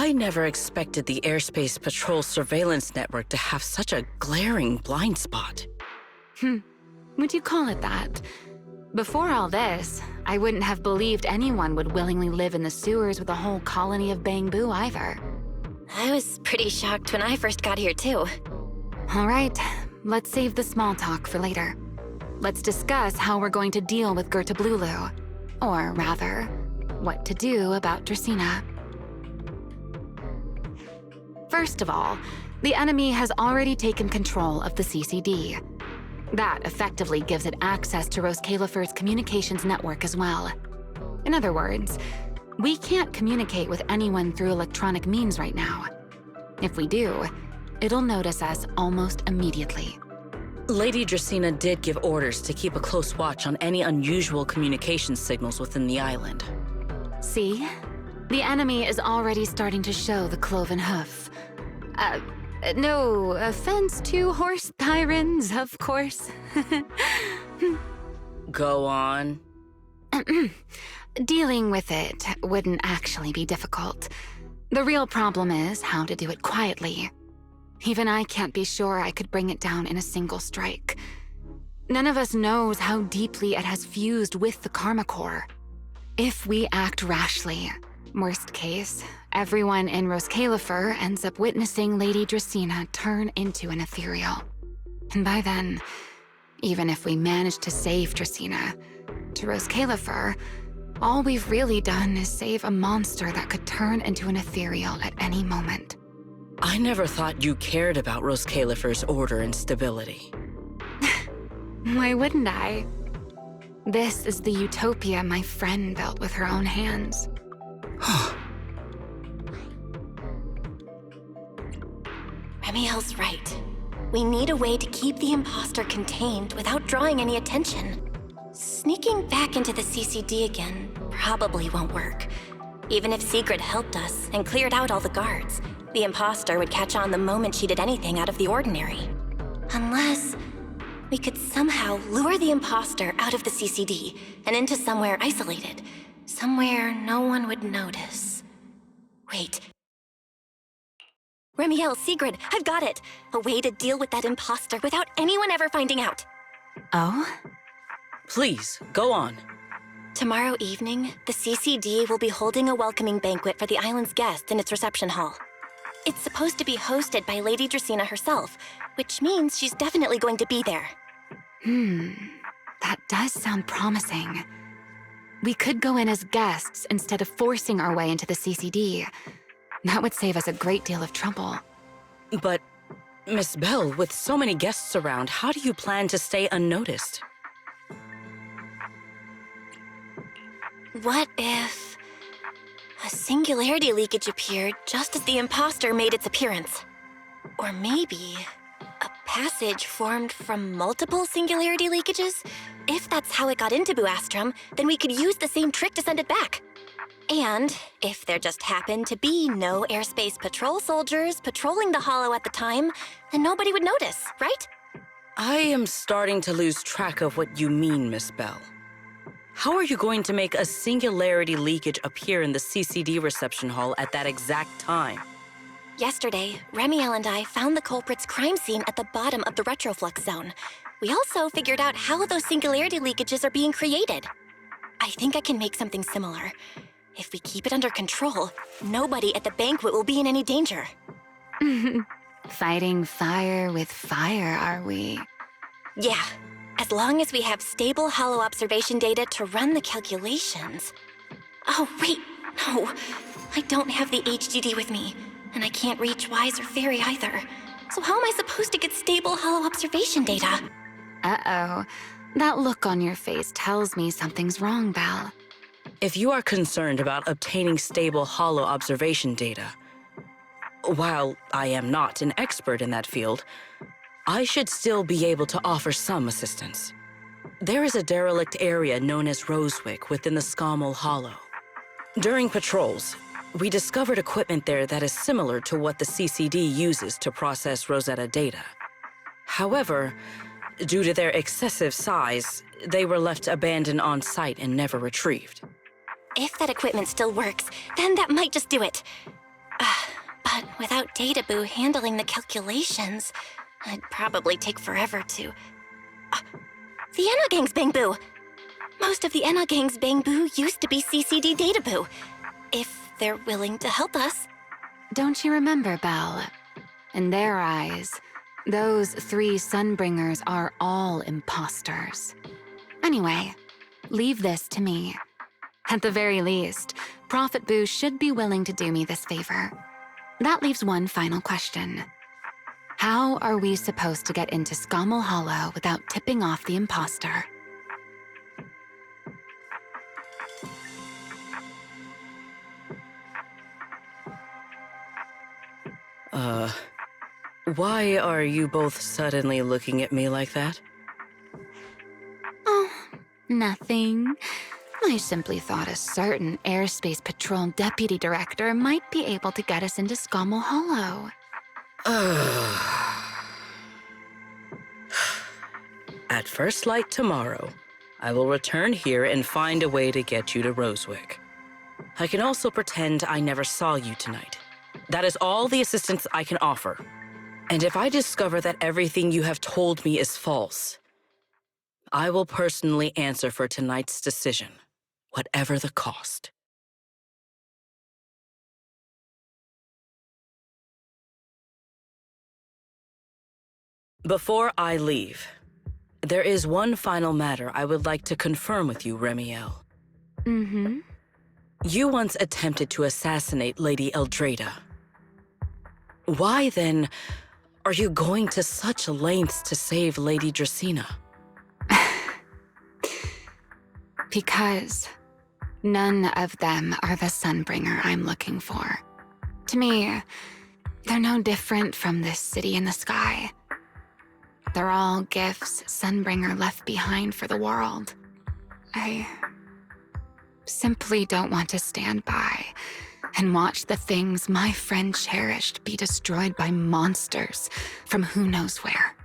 I never expected the Airspace Patrol surveillance network to have such a glaring blind spot. Would you call it that? Before all this, I wouldn't have believed anyone would willingly live in the sewers with a whole colony of Bangbu either. I was pretty shocked when I first got here too. All right, let's save the small talk for later. Let's discuss how we're going to deal with Gerta Blulu. Or rather, what to do about Dracaena. First of all, the enemy has already taken control of the CCD. That effectively gives it access to Roskalifer's communications network as well. In other words, we can't communicate with anyone through electronic means right now. If we do, it'll notice us almost immediately. Lady Dracaena did give orders to keep a close watch on any unusual communication signals within the island. See? The enemy is already starting to show the cloven hoof. No offense to horse tyrants, of course. Go on. Dealing with it wouldn't actually be difficult. The real problem is how to do it quietly. Even I can't be sure I could bring it down in a single strike. None of us knows how deeply it has fused with the Karma Core. If we act rashly, worst case, everyone in Roskalifer ends up witnessing Lady Dracaena turn into an ethereal. And by then, even if we manage to save Dracaena, to Roskalifer, all we've really done is save a monster that could turn into an ethereal at any moment. I never thought you cared about Roskalifer's order and stability. Why wouldn't I? This is the utopia my friend built with her own hands. Remiel's right. We need a way to keep the imposter contained without drawing any attention. Sneaking back into the CCD again probably won't work. Even if Sigrid helped us and cleared out all the guards, the imposter would catch on the moment she did anything out of the ordinary. Unless we could somehow lure the imposter out of the CCD and into somewhere isolated. Somewhere no one would notice. Wait. Remiel, Sigrid, I've got it! A way to deal with that imposter without anyone ever finding out. Oh? Please, go on. Tomorrow evening, the CCD will be holding a welcoming banquet for the island's guests in its reception hall. It's supposed to be hosted by Lady Dracaena herself, which means she's definitely going to be there. That does sound promising. We could go in as guests instead of forcing our way into the CCD. That would save us a great deal of trouble. But, Miss Bell, with so many guests around, how do you plan to stay unnoticed? What if a singularity leakage appeared just as the imposter made its appearance? Or maybe a passage formed from multiple singularity leakages? If that's how it got into Buastrum, then we could use the same trick to send it back. And if there just happened to be no airspace patrol soldiers patrolling the Hollow at the time, then nobody would notice, right? I am starting to lose track of what you mean, Miss Bell. How are you going to make a singularity leakage appear in the CCD reception hall at that exact time? Yesterday, Remiel and I found the culprit's crime scene at the bottom of the retroflux zone. We also figured out how those singularity leakages are being created. I think I can make something similar. If we keep it under control, nobody at the banquet will be in any danger. Fighting fire with fire, are we? Yeah, as long as we have stable Hollow observation data to run the calculations. Oh, wait, no. I don't have the HDD with me, and I can't reach Wise or Fairy either. So how am I supposed to get stable Hollow observation data? Uh-oh. That look on your face tells me something's wrong, Belle. If you are concerned about obtaining stable Hollow observation data, while I am not an expert in that field, I should still be able to offer some assistance. There is a derelict area known as Rosewick within the Scommel Hollow. During patrols, we discovered equipment there that is similar to what the CCD uses to process Rosetta data. However, due to their excessive size, they were left abandoned on site and never retrieved. If that equipment still works, then that might just do it. Without Data Boo handling the calculations, it'd probably take forever to... The Enna Gang's Bang Boo! Most of the Enna Gang's Bang Boo used to be CCD Data Boo. If they're willing to help us. Don't you remember, Belle? In their eyes, those 3 Sunbringers are all imposters. Anyway, leave this to me. At the very least, Prophet Boo should be willing to do me this favor. That leaves one final question. How are we supposed to get into Scommel Hollow without tipping off the imposter? Why are you both suddenly looking at me like that? Oh, nothing. I simply thought a certain Airspace Patrol Deputy Director might be able to get us into Scommel Hollow. At first light tomorrow, I will return here and find a way to get you to Rosewick. I can also pretend I never saw you tonight. That is all the assistance I can offer. And if I discover that everything you have told me is false, I will personally answer for tonight's decision, whatever the cost. Before I leave, there is one final matter I would like to confirm with you, Remiel. Mm-hmm. You once attempted to assassinate Lady Eldrada. Why, then, are you going to such lengths to save Lady Dracena? Because none of them are the Sunbringer I'm looking for. To me, they're no different from this city in the sky. They're all gifts Sunbringer left behind for the world. I simply don't want to stand by and watch the things my friend cherished be destroyed by monsters from who knows where.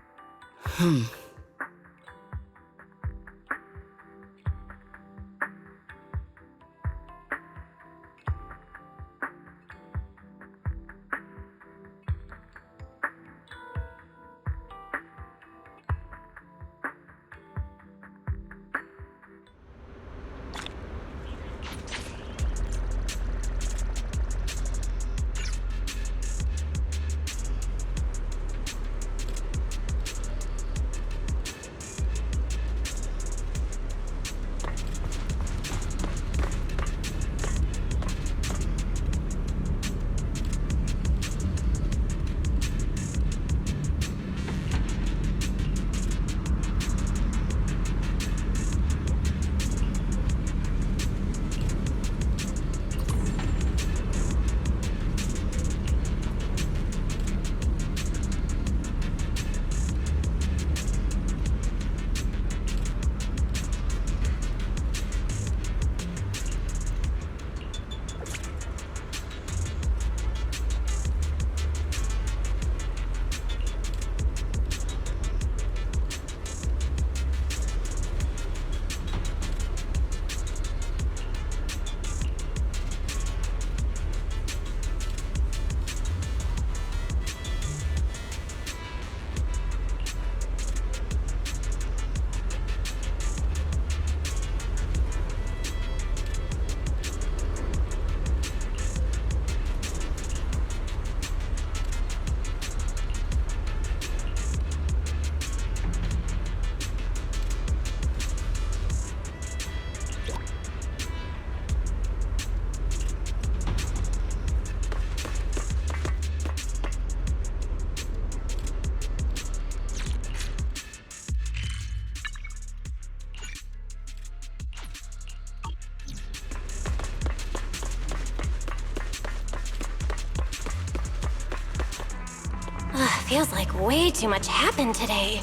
Feels like way too much happened today.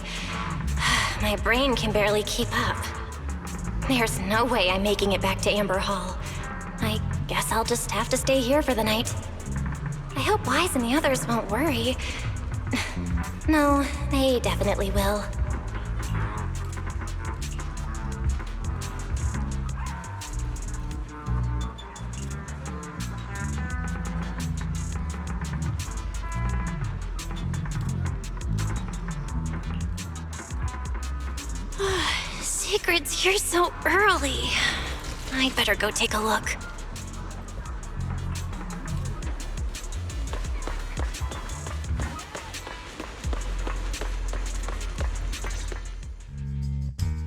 My brain can barely keep up. There's no way I'm making it back to Amber Hall. I guess I'll just have to stay here for the night. I hope Wise and the others won't worry. No, they definitely will. Secret's here so early. I'd better go take a look.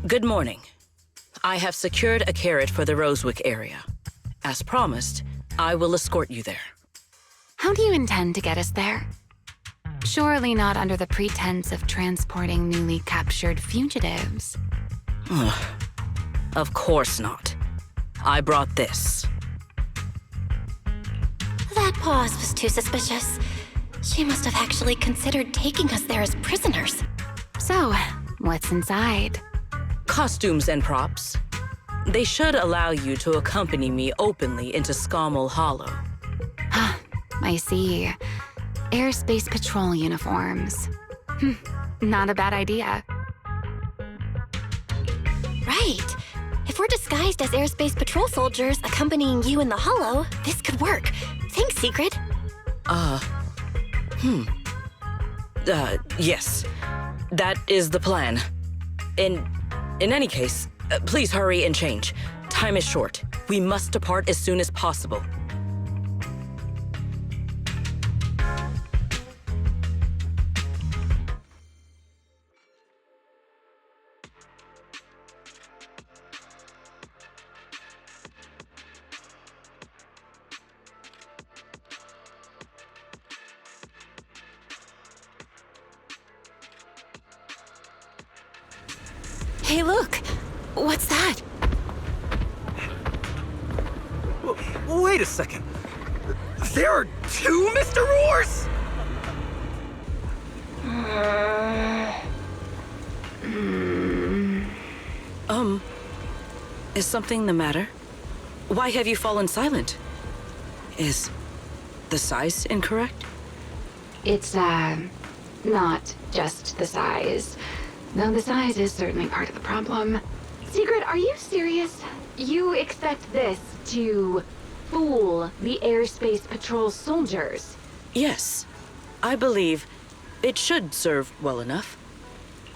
Good morning. I have secured a carrot for the Rosewick area. As promised, I will escort you there. How do you intend to get us there? Surely not under the pretense of transporting newly captured fugitives. Of course not. I brought this. That pause was too suspicious. She must have actually considered taking us there as prisoners. So, what's inside? Costumes and props. They should allow you to accompany me openly into Scommel Hollow. I see. Airspace patrol uniforms. Not a bad idea. Right. If we're disguised as airspace patrol soldiers accompanying you in the Hollow, this could work. Thanks, Secret. Yes. That is the plan. In any case, please hurry and change. Time is short. We must depart as soon as possible. Hey, look! What's that? Wait a second. There are two Mr. Roars? Is something the matter? Why have you fallen silent? Is the size incorrect? It's, not just the size. Though the size is certainly part of the problem. Secret, are you serious? You expect this to fool the airspace patrol soldiers? Yes. I believe it should serve well enough.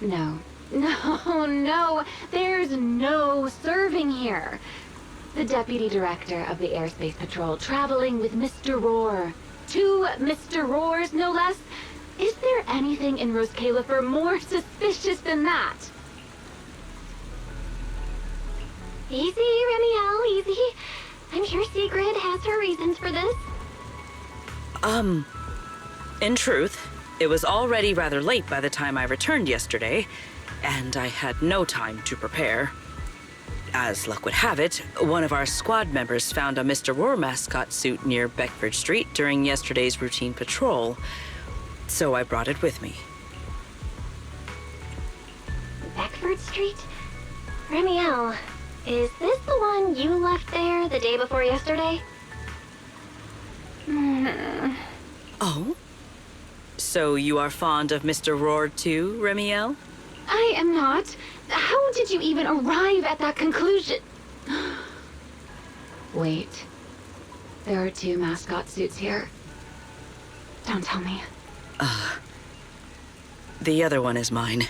No. No. There's no serving here. The deputy director of the airspace patrol traveling with Mr. Roar. 2 Mr. Roars, no less. Is there anything in Roscalifer more suspicious than that? Easy, Remiel, easy. I'm sure Sigrid has her reasons for this. In truth, it was already rather late by the time I returned yesterday, and I had no time to prepare. As luck would have it, one of our squad members found a Mr. Roar mascot suit near Beckford Street during yesterday's routine patrol, so I brought it with me. Beckford Street? Remiel, is this the one you left there the day before yesterday? Oh? So you are fond of Mr. Roar too, Remiel? I am not. How did you even arrive at that conclusion? Wait. There are 2 mascot suits here. Don't tell me. The other one is mine.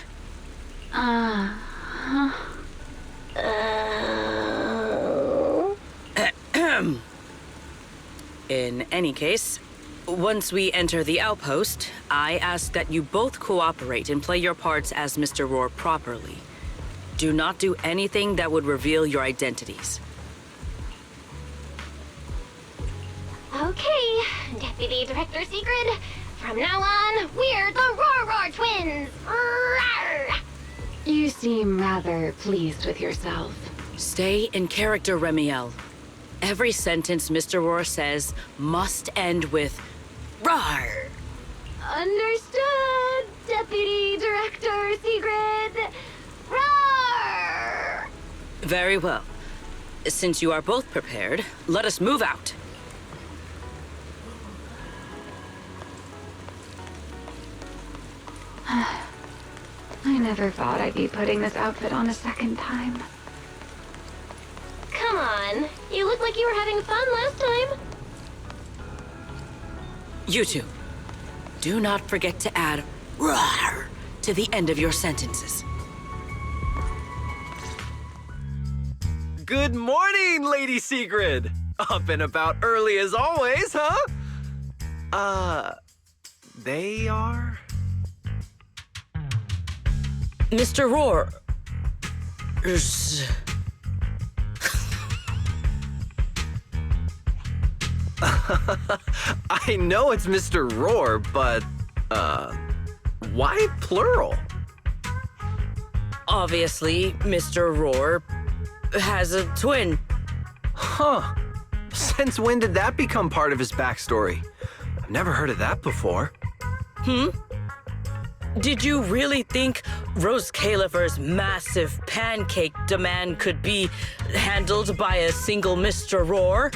In any case, once we enter the outpost, I ask that you both cooperate and play your parts as Mr. Roar properly. Do not do anything that would reveal your identities. Okay, Deputy Director Sigrid. From now on, we're the Roar Twins! Rawr! You seem rather pleased with yourself. Stay in character, Remiel. Every sentence Mr. Roar says must end with "Rawr!" Understood, Deputy Director Sigrid. Roar! Very well. Since you are both prepared, let us move out. I never thought I'd be putting this outfit on a second time. Come on, you look like you were having fun last time. You two, do not forget to add "rawr" to the end of your sentences. Good morning, Lady Sigrid! Up and about early as always, huh? They are? Mr. Roar. Zzz. I know it's Mr. Roar, but, why plural? Obviously, Mr. Roar has a twin. Huh. Since when did that become part of his backstory? I've never heard of that before. Did you really think Rose Califer's massive pancake demand could be handled by a single Mr. Roar?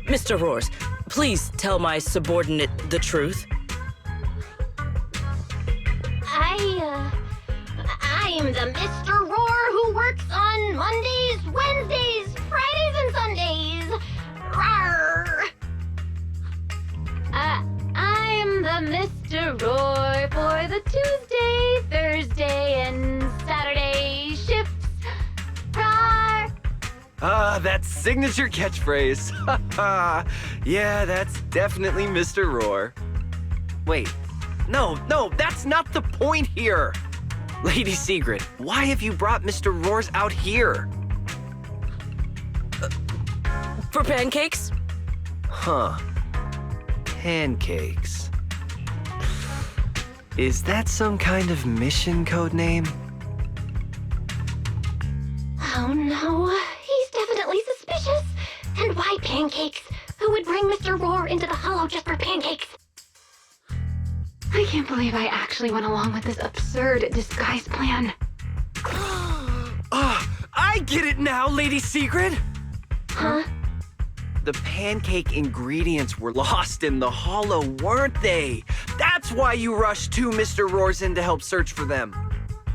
Mr. Roars, please tell my subordinate the truth. I am the Mr. Roar who works on Mondays, Wednesdays, Fridays, and Sundays. Rawr. I'm the Mr. Roar for the Tuesday, Thursday, and Saturday shifts. Rawr. That signature catchphrase. Yeah, that's definitely Mr. Roar. Wait, no, that's not the point here. Lady Sigrid, why have you brought Mr. Roars out here? For pancakes? Huh. Pancakes. Is that some kind of mission code name? Oh no, he's definitely suspicious. And why pancakes? Who would bring Mr. Roar into the Hollow just for pancakes? I can't believe I actually went along with this absurd disguise plan. I get it now, Lady Sigrid! Huh? The pancake ingredients were lost in the Hollow, weren't they? That's why you rushed two Mr. Roars in to help search for them.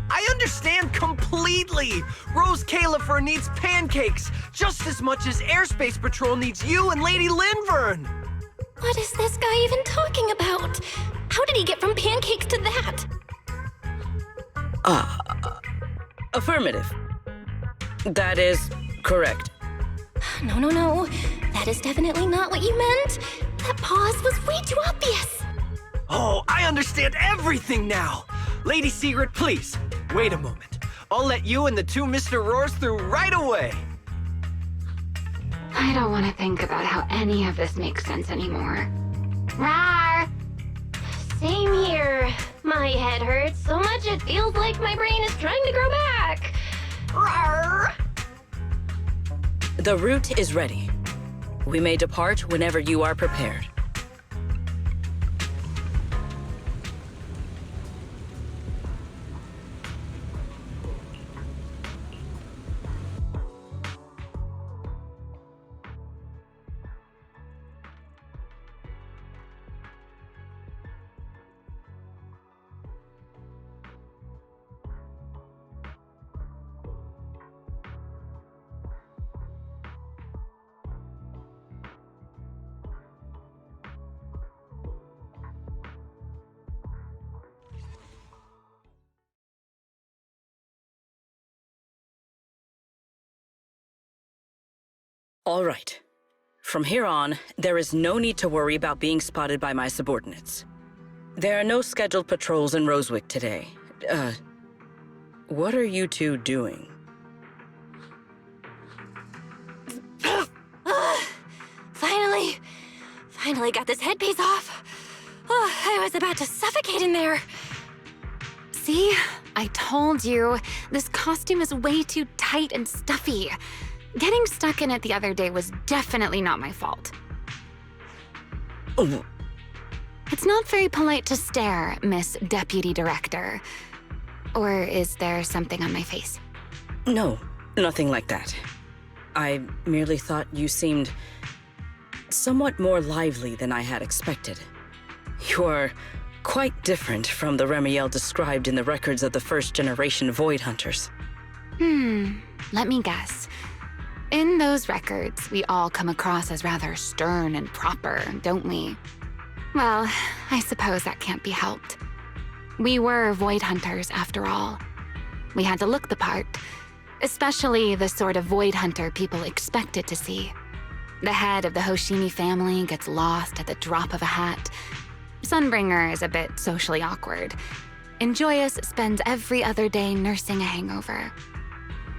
I understand completely! Rose Califer needs pancakes just as much as Airspace Patrol needs you and Lady Linvern! What is this guy even talking about? How did he get from pancakes to that? Affirmative. That is correct. No. That is definitely not what you meant. That pause was way too obvious. Oh, I understand everything now! Lady Sigrid, please, wait a moment. I'll let you and the two Mr. Roars through right away! I don't want to think about how any of this makes sense anymore. Rawr! Same here. My head hurts so much it feels like my brain is trying to grow back. Rawr! The route is ready. We may depart whenever you are prepared. All right. From here on, there is no need to worry about being spotted by my subordinates. There are no scheduled patrols in Rosewick today. What are you two doing? Finally got this headpiece off. Oh, I was about to suffocate in there. See? I told you. This costume is way too tight and stuffy. Getting stuck in it the other day was definitely not my fault. Oh. It's not very polite to stare, Miss Deputy Director. Or is there something on my face? No, nothing like that. I merely thought you seemed somewhat more lively than I had expected. You're quite different from the Remiel described in the records of the first-generation Void Hunters. Let me guess. In those records, we all come across as rather stern and proper, don't we? Well, I suppose that can't be helped. We were Void Hunters, after all. We had to look the part, Especially the sort of void hunter people expected to see. The head of the Hoshimi family gets lost at the drop of a hat. Sunbringer is a bit socially awkward. And Joyous spends every other day nursing a hangover.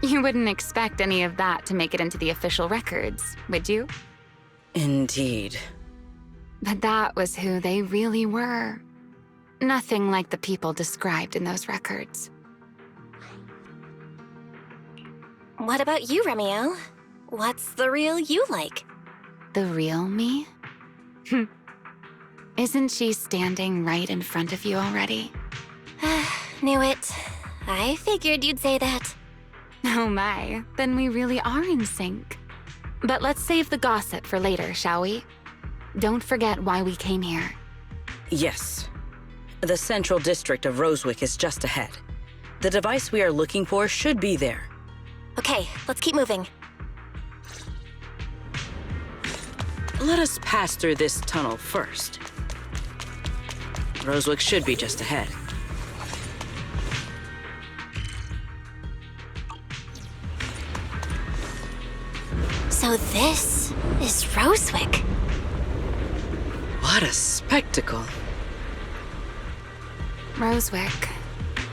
You wouldn't expect any of that to make it into the official records, would you? Indeed. But that was who they really were. Nothing like the people described in those records. What about you, Remiel? What's the real you like? The real me? Isn't she standing right in front of you already? Knew it. I figured you'd say that. Oh my, then we really are in sync. But let's save the gossip for later, shall we? Don't forget why we came here. Yes. The central district of Rosewick is just ahead. The device we are looking for should be there. Okay, let's keep moving. Let us pass through this tunnel first. Rosewick should be just ahead. So this is Rosewick. What a spectacle. Rosewick.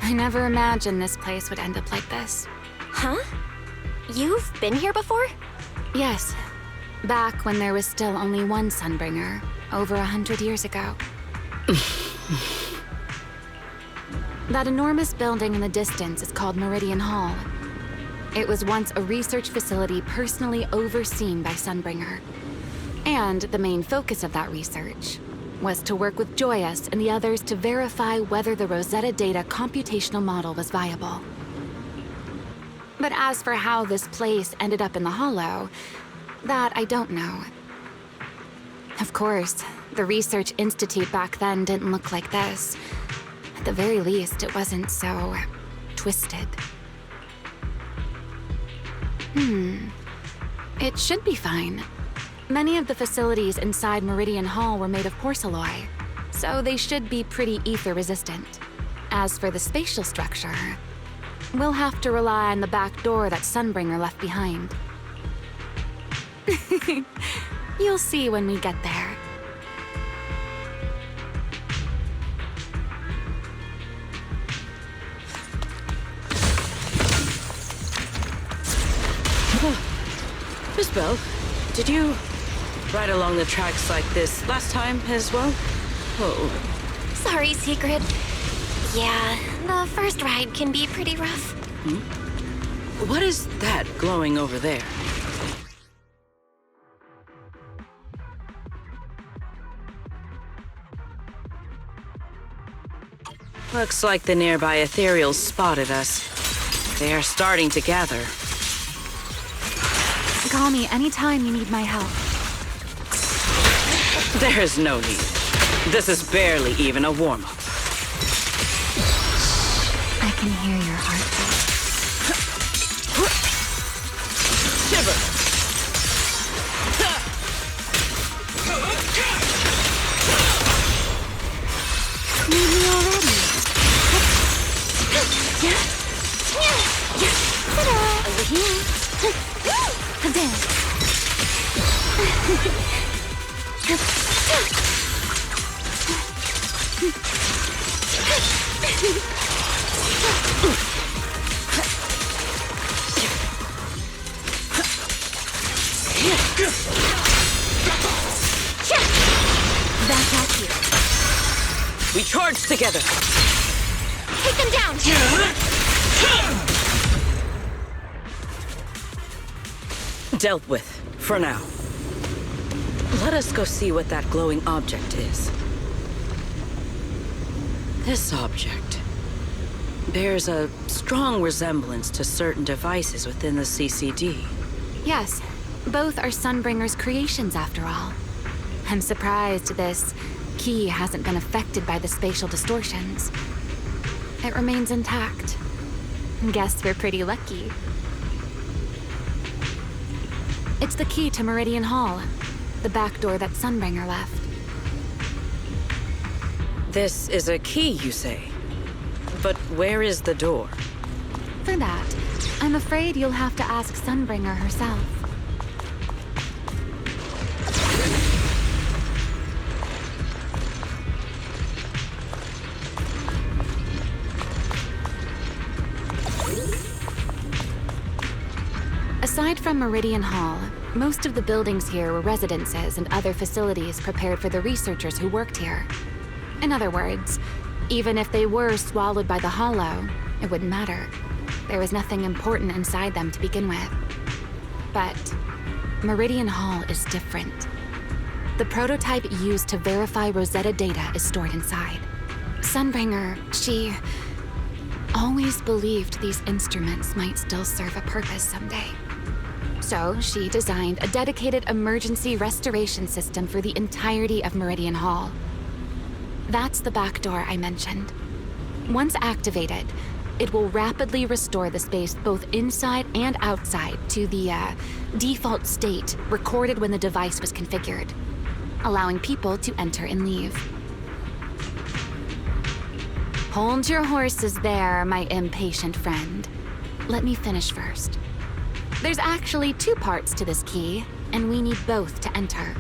I never imagined this place would end up like this. Huh? You've been here before? Yes. Back when there was still only one Sunbringer, over 100 years ago. That enormous building in the distance is called Meridian Hall. It was once a research facility personally overseen by Sunbringer. And the main focus of that research was to work with Joyous and the others to verify whether the Rosetta Data computational model was viable. But as for how this place ended up in the Hollow, that I don't know. Of course, the Research Institute back then didn't look like this. At the very least, it wasn't so twisted. It should be fine. Many of the facilities inside Meridian Hall were made of porcelain, so they should be pretty ether-resistant. As for the spatial structure, we'll have to rely on the back door that Sunbringer left behind. You'll see when we get there. Miss Bell, did you ride along the tracks like this last time as well? Oh, Sorry, Secret. Yeah, the first ride can be pretty rough. what is that glowing over there? Looks like the nearby ethereals spotted us. They are starting to gather. Call me anytime you need my help. There's no need. This is barely even a warm-up. I can hear your heartbeat. Shiver! Need me already? Over here. Then. Back at you. We charge together! Take them down! Dealt with, for now. Let us go see what that glowing object is. This object bears a strong resemblance to certain devices within the CCD. Yes, both are Sunbringer's creations after all. I'm surprised this key hasn't been affected by the spatial distortions. It remains intact. Guess we're pretty lucky. It's the key to Meridian Hall, the back door that Sunbringer left. This is a key, you say? But where is the door? for that, I'm afraid you'll have to ask Sunbringer herself. Aside from Meridian Hall, most of the buildings here were residences and other facilities prepared for the researchers who worked here. In other words, even if they were swallowed by the Hollow, it wouldn't matter. There was nothing important inside them to begin with. But Meridian Hall is different. The prototype used to verify Rosetta data is stored inside. Sunbringer, she always believed these instruments might still serve a purpose someday. So she designed a dedicated emergency restoration system for the entirety of Meridian Hall. That's the back door I mentioned. Once activated, it will rapidly restore the space both inside and outside to the default state recorded when the device was configured, allowing people to enter and leave. Hold your horses there, my impatient friend. Let me finish first. There's actually 2 parts to this key, and we need both to enter.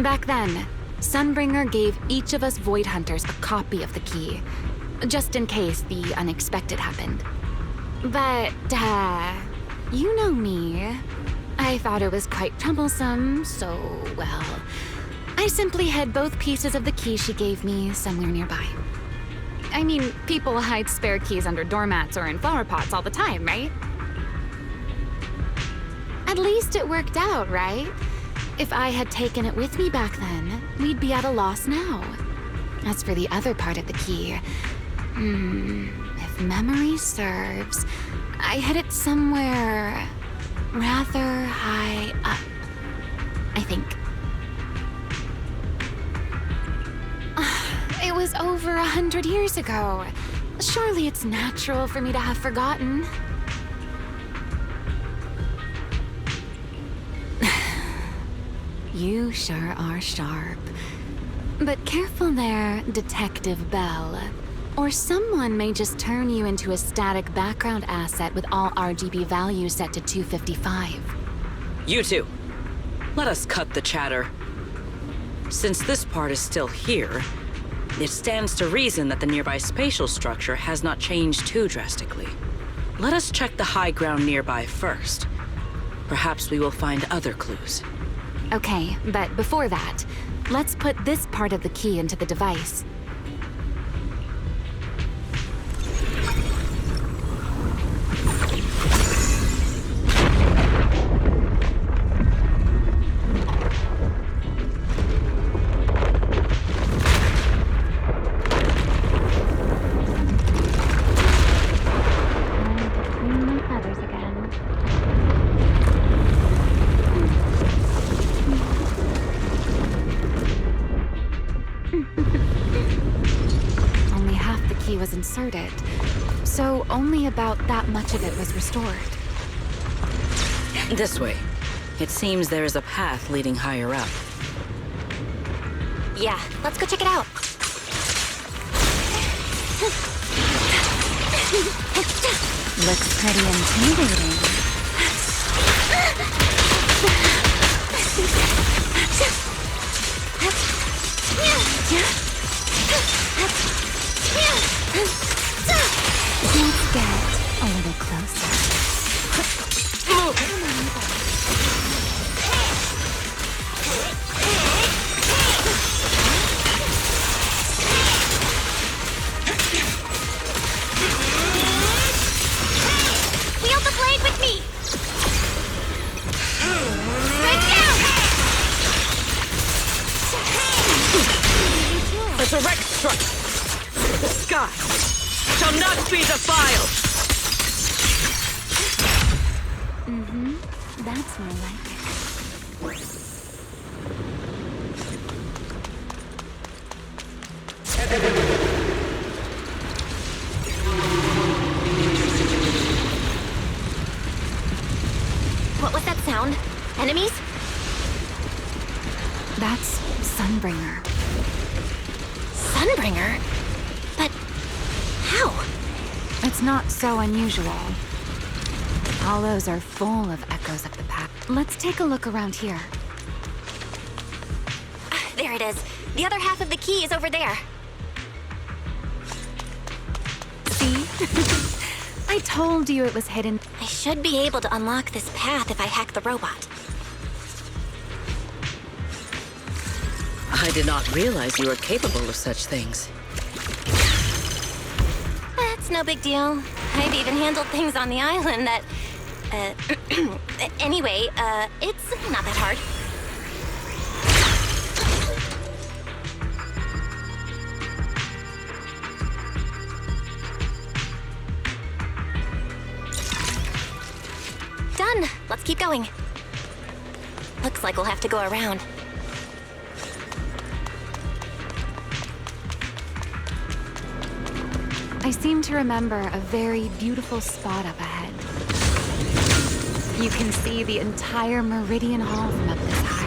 Back then, Sunbringer gave each of us Void Hunters a copy of the key, just in case the unexpected happened. But, you know me. I thought it was quite troublesome, so, well, I simply hid both pieces of the key she gave me somewhere nearby. I mean, people hide spare keys under doormats or in flower pots all the time, right? At least it worked out, right? If I had taken it with me back then, we'd be at a loss now. As for the other part of the key, if memory serves, I hid it somewhere rather high up, I think. It was over 100 years ago. Surely it's natural for me to have forgotten. You sure are sharp. But careful there, Detective Bell. Or someone may just turn you into a static background asset with all RGB values set to 255. You two, let us cut the chatter. Since this part is still here, it stands to reason that the nearby spatial structure has not changed too drastically. Let us check the high ground nearby first. Perhaps we will find other clues. Okay, but before that, let's put this part of the key into the device. Was inserted, so only about that much of it was restored. This way. It seems there is a path leading higher up. Yeah, let's go check it out. Looks pretty intimidating. Let's get a little closer. Wield the blade with me! Strike down! A direct strike! The sky shall not be defiled! That's more like it. What was that sound? Enemies? That's Sunbringer. Sunbringer? But how? It's not so unusual. Hollows are full of echoes of the past. Let's take a look around here. There it is. The other half of the key is over there. See? I told you it was hidden. I should be able to unlock this path if I hack the robot. I did not realize you were capable of such things. It's no big deal. I've even handled things on the island that... anyway, it's not that hard. Done. Let's keep going. Looks like we'll have to go around. I seem to remember a very beautiful spot up ahead. You can see the entire Meridian Hall from up this high.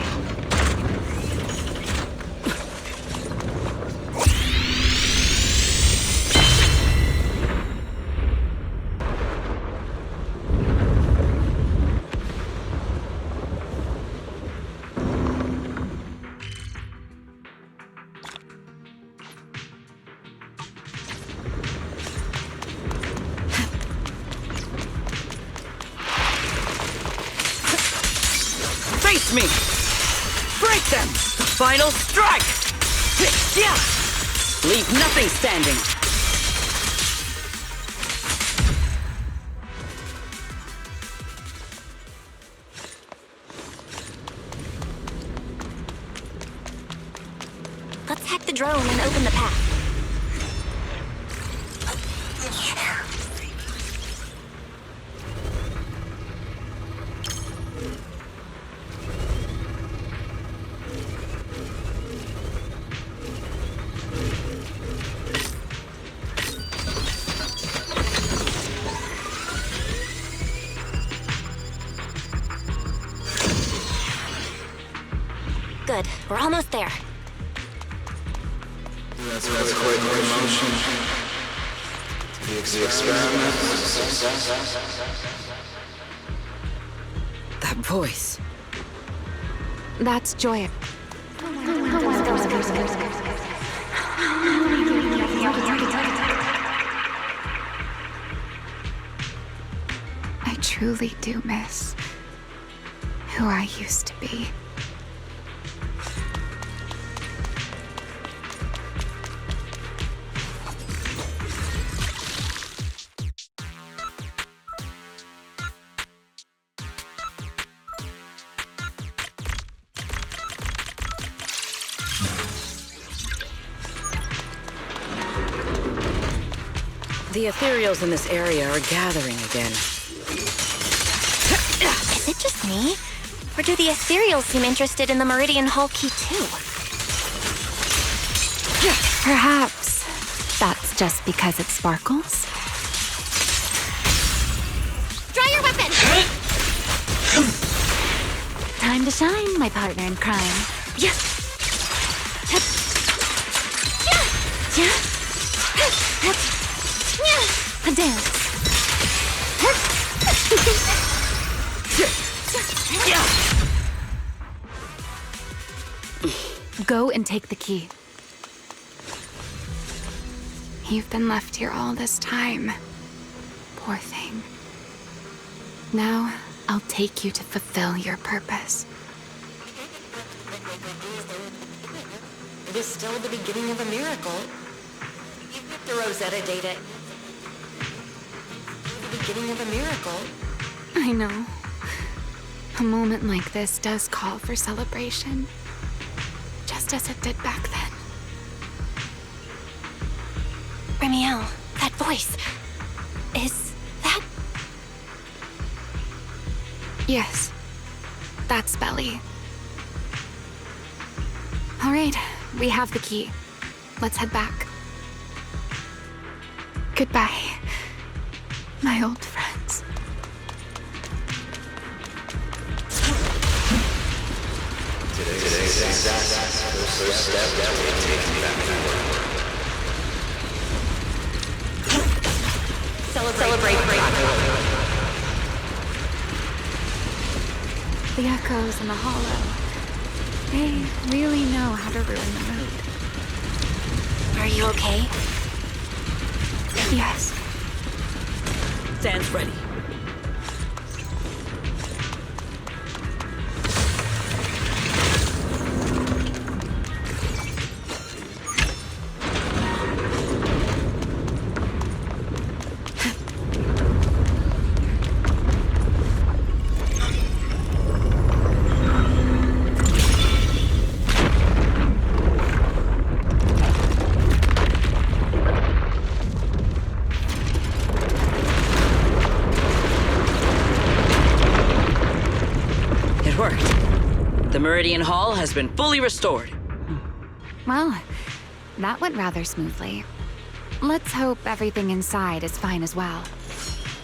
Face me! Break them! Final strike! Yeah! Leave nothing standing! Let's hack the drone and open the path. Good. We're almost there. That's quite the emotion. The experiment. That voice. That's Joy. I truly do miss who I used to be. The ethereals in this area are gathering again. Is it just me? Or do the ethereals seem interested in the Meridian Hall key too? Perhaps that's just because it sparkles. Draw your weapon! Time to shine, my partner in crime. Yeah. A dance. Go and take the key. You've been left here all this time. Poor thing. Now, I'll take you to fulfill your purpose. It is still the beginning of a miracle. Even if the Rosetta data... The beginning of a miracle. I know. A moment like this does call for celebration. Just as it did back then. Remiel, that voice. Is that... Yes. That's Belly. All right, we have the key. Let's head back. Goodbye, my old friends. Today's success, the first step that we've taken back to work. Celebrate The echoes in the hollow. They really know how to ruin the mood. Are you okay? Yes. Stands ready. The Meridian Hall has been fully restored. Well, that went rather smoothly. Let's hope everything inside is fine as well.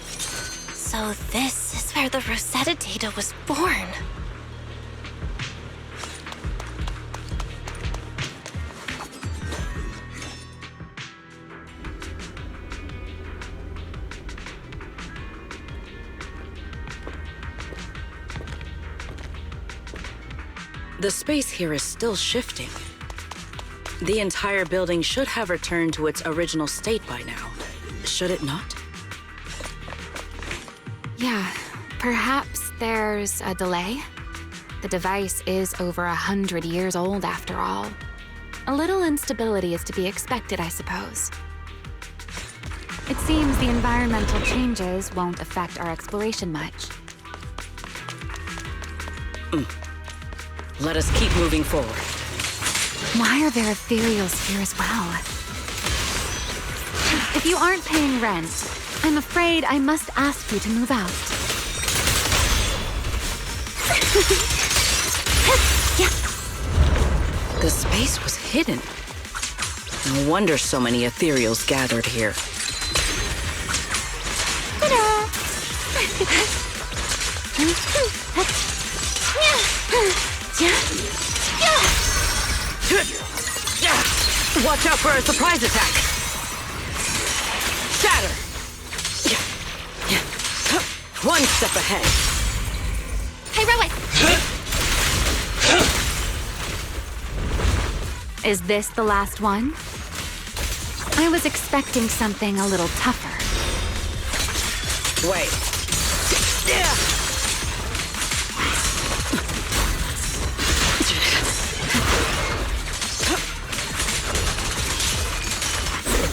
So this is where the Rosetta data was born. The space here is still shifting. The entire building should have returned to its original state by now, should it not? Yeah, perhaps there's a delay. The device is over 100 years old after all. A little instability is to be expected, I suppose. It seems the environmental changes won't affect our exploration much. Let us keep moving forward. Why are there ethereals here as well? If you aren't paying rent, I'm afraid I must ask you to move out. The space was hidden. No wonder so many ethereals gathered here. Watch out for a surprise attack! Shatter! One step ahead. Heroic! Is this the last one? I was expecting something a little tougher. Wait.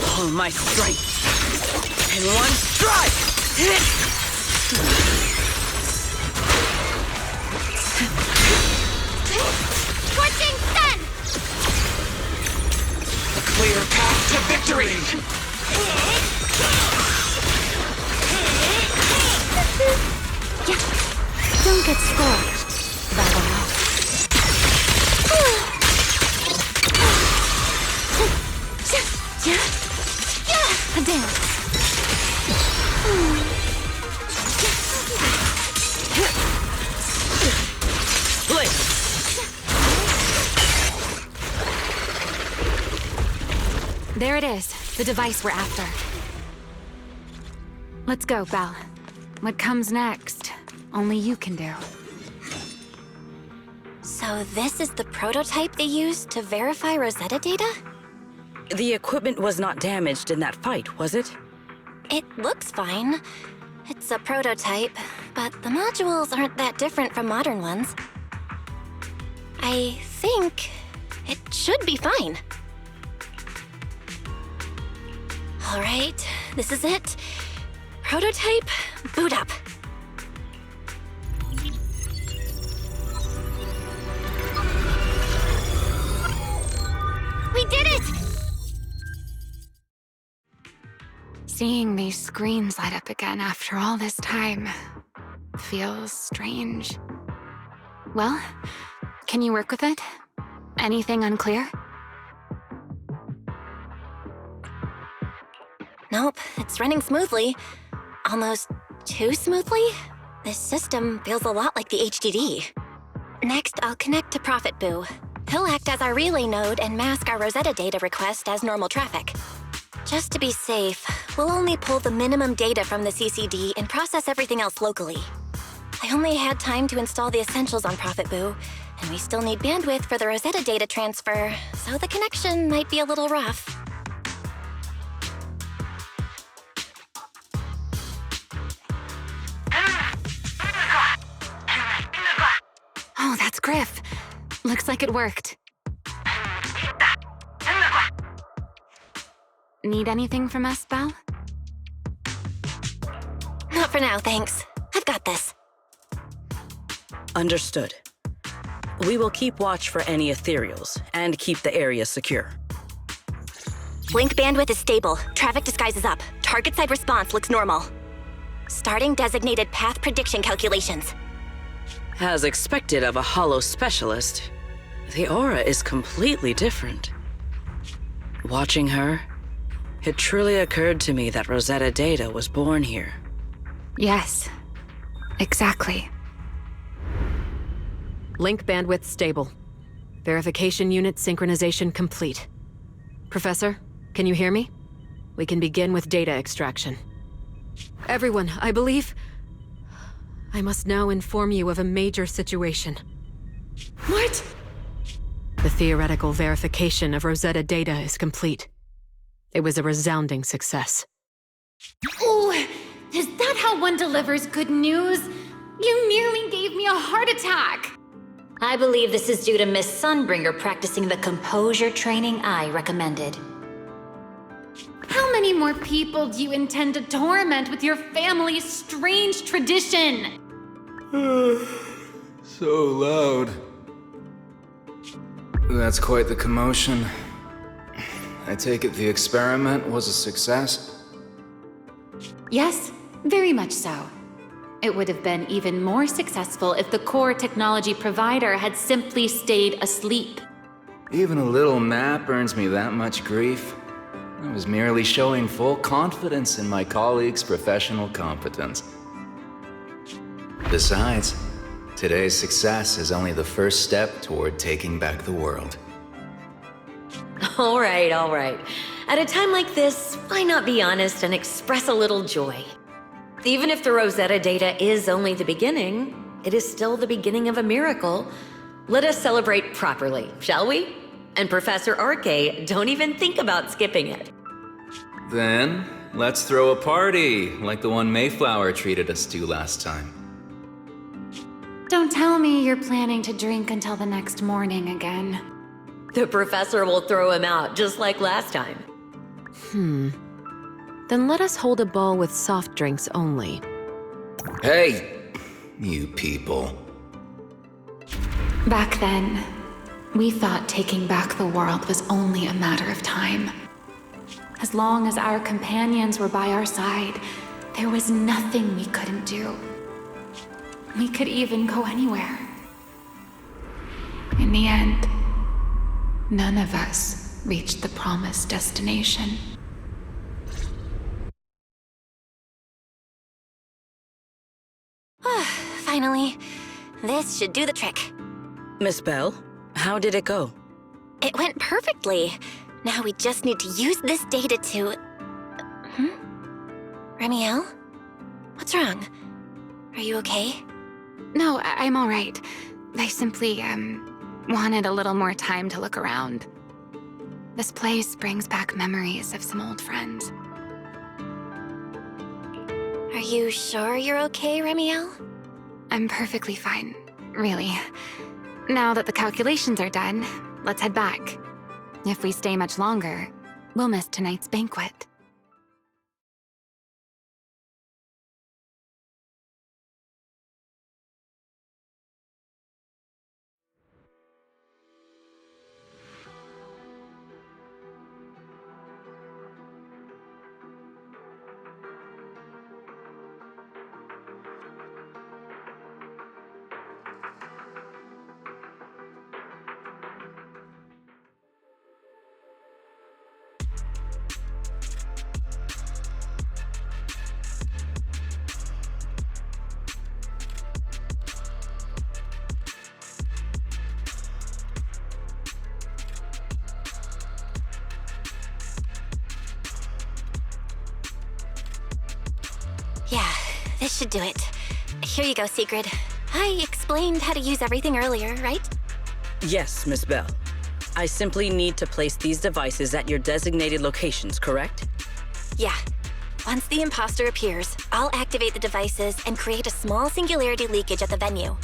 All my strength in one strike! Scorching sun! A clear path to victory! Don't get scorched, Bella. A dance. There it is, the device we're after. Let's go, Belle. What comes next, only you can do. So this is the prototype they used to verify Rosetta data? The equipment was not damaged in that fight, was it? It looks fine. It's a prototype, but the modules aren't that different from modern ones. I think it should be fine. All right, this is it. Prototype, boot up. We did it! Seeing these screens light up again after all this time feels strange. Well, can you work with it? Anything unclear? Nope, it's running smoothly. Almost too smoothly? This system feels a lot like the HDD. Next, I'll connect to Prophet Boo. He'll act as our relay node and mask our Rosetta data request as normal traffic. Just to be safe, we'll only pull the minimum data from the CCD and process everything else locally. I only had time to install the essentials on Prophet Boo, and we still need bandwidth for the Rosetta data transfer, so the connection might be a little rough. Oh, that's Griff. Looks like it worked. Need anything from us, Belle? Not for now, thanks. I've got this. Understood. We will keep watch for any ethereals and keep the area secure. Link bandwidth is stable. Traffic disguise is up. Target side response looks normal. Starting designated path prediction calculations. As expected of a holo specialist, the aura is completely different. Watching her, it truly occurred to me that Rosetta Data was born here. Yes, exactly. Link bandwidth stable. Verification unit synchronization complete. Professor, can you hear me? We can begin with data extraction. Everyone, I believe... I must now inform you of a major situation. What? The theoretical verification of Rosetta Data is complete. It was a resounding success. Oh, is that how one delivers good news? You nearly gave me a heart attack! I believe this is due to Miss Sunbringer practicing the composure training I recommended. How many more people do you intend to torment with your family's strange tradition? So loud. That's quite the commotion. I take it the experiment was a success? Yes, very much so. It would have been even more successful if the core technology provider had simply stayed asleep. Even a little nap earns me that much grief. I was merely showing full confidence in my colleagues' professional competence. Besides, today's success is only the first step toward taking back the world. All right, all right. At a time like this, why not be honest and express a little joy? Even if the Rosetta data is only the beginning, it is still the beginning of a miracle. Let us celebrate properly, shall we? And Professor Arke, don't even think about skipping it. Then, let's throw a party, like the one Mayflower treated us to last time. Don't tell me you're planning to drink until the next morning again. The professor will throw him out, just like last time. Then let us hold a ball with soft drinks only. Hey, you people. Back then, we thought taking back the world was only a matter of time. As long as our companions were by our side, there was nothing we couldn't do. We could even go anywhere. In the end, none of us reached the promised destination. Finally, this should do the trick. Miss Bell, how did it go? It went perfectly. Now we just need to use this data to... Remiel? What's wrong? Are you okay? No, I'm all right. I simply, wanted a little more time to look around. This place brings back memories of some old friends. Are you sure you're okay, Remiel? I'm perfectly fine, really. Now that the calculations are done, let's head back. If we stay much longer, we'll miss tonight's banquet. Yeah, this should do it. Here you go, Sigrid. I explained how to use everything earlier, right? Yes, Miss Bell. I simply need to place these devices at your designated locations, correct? Yeah. Once the imposter appears, I'll activate the devices and create a small singularity leakage at the venue.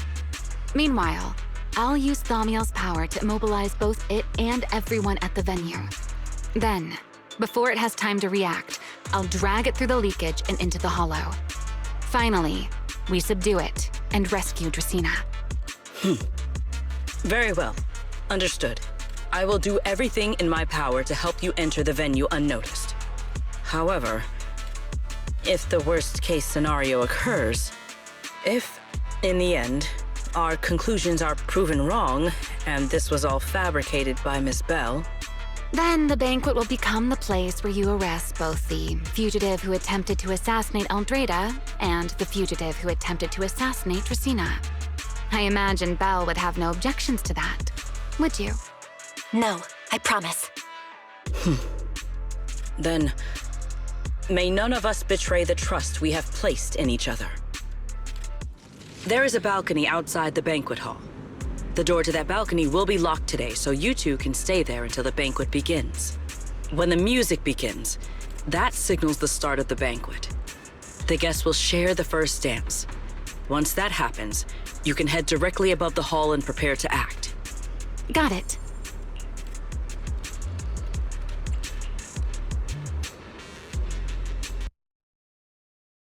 Meanwhile, I'll use Thaumiel's power to immobilize both it and everyone at the venue. Then, before it has time to react, I'll drag it through the leakage and into the hollow. Finally, we subdue it and rescue Dracaena. Very well. Understood. I will do everything in my power to help you enter the venue unnoticed. However, if the worst-case scenario occurs, if, in the end, our conclusions are proven wrong, and this was all fabricated by Miss Bell, Then the banquet will become the place where you arrest both the fugitive who attempted to assassinate Aldreda and the fugitive who attempted to assassinate Dracaena. I imagine Belle would have no objections to that, would you? No, I promise. then may none of us betray the trust we have placed in each other. There is a balcony outside the banquet hall. The door to that balcony will be locked today, so you two can stay there until the banquet begins. When the music begins, that signals the start of the banquet. The guests will share the first dance. Once that happens, you can head directly above the hall and prepare to act. Got it.